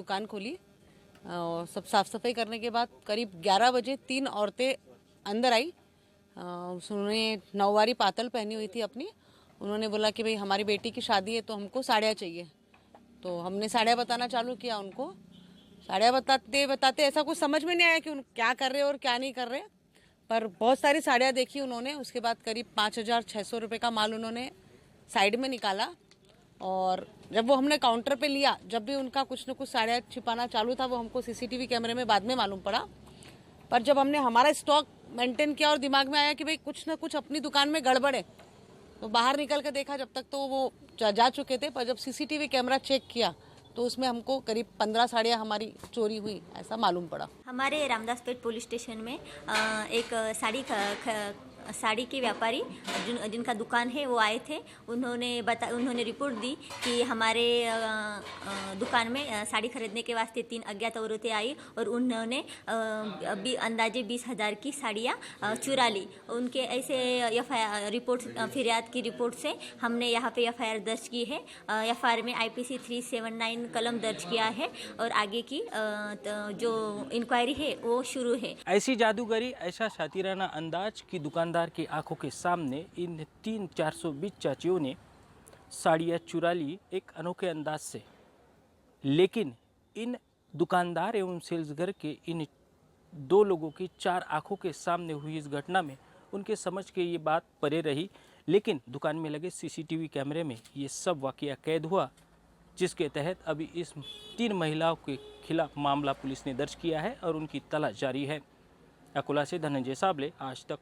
दुकान खोली और सब साफ़ सफाई करने के बाद करीब 11 बजे 3 औरतें अंदर आई। उन्होंने नौवारी पातल पहनी हुई थी अपनी। उन्होंने बोला कि भाई हमारी बेटी की शादी है तो हमको साड़ियाँ चाहिए। तो हमने साड़ियाँ बताना चालू किया उनको। साड़ियाँ बताते बताते ऐसा कुछ समझ में नहीं आया कि उन क्या कर रहे और क्या नहीं कर रहे, पर बहुत सारी साड़ियाँ देखी उन्होंने। उसके बाद करीब 5,600 रुपये का माल उन्होंने साइड में निकाला और जब वो हमने काउंटर पे लिया, जब भी उनका कुछ न कुछ साड़ियाँ छिपाना चालू था वो हमको सीसीटीवी कैमरे में बाद में मालूम पड़ा। पर जब हमने हमारा स्टॉक मेंटेन किया और दिमाग में आया कि भाई कुछ ना कुछ अपनी दुकान में गड़बड़ है, तो बाहर निकल कर देखा, जब तक तो वो जा चुके थे। पर जब सीसीटीवी कैमरा चेक किया तो उसमें हमको करीब 15 साड़ियाँ हमारी चोरी हुई ऐसा मालूम पड़ा। हमारे रामदासपेट पुलिस स्टेशन में एक साड़ी के व्यापारी जिनका दुकान है वो आए थे। उन्होंने रिपोर्ट दी कि हमारे दुकान में साड़ी खरीदने के वास्ते 3 अज्ञात औरतें आई और उन्होंने अंदाजे 20,000 की साड़ियाँ चुरा ली। उनके ऐसे रिपोर्ट फिरियाद की रिपोर्ट से हमने यहाँ पे एफआईआर दर्ज की है। एफआईआर में आईपीसी 379 कलम दर्ज किया है और आगे की जो इंक्वायरी है वो शुरू है। ऐसी जादूगरी, ऐसा शातिराना अंदाज की दुकानदार की आंखों के सामने इन 420 चाचियों ने साड़ियाँ चुरा ली एक अनोखे अंदाज से। लेकिन इन दुकानदार एवं सेल्सगर के इन 2 लोगों की 4 आंखों के सामने हुई इस घटना में उनके समझ के ये बात परे रही। लेकिन दुकान में लगे सीसीटीवी कैमरे में ये सब वाकया कैद हुआ, जिसके तहत अभी इस 3 महिलाओं के खिलाफ मामला पुलिस ने दर्ज किया है और उनकी तलाश जारी है। अकोला से धनंजय साबले, आज तक।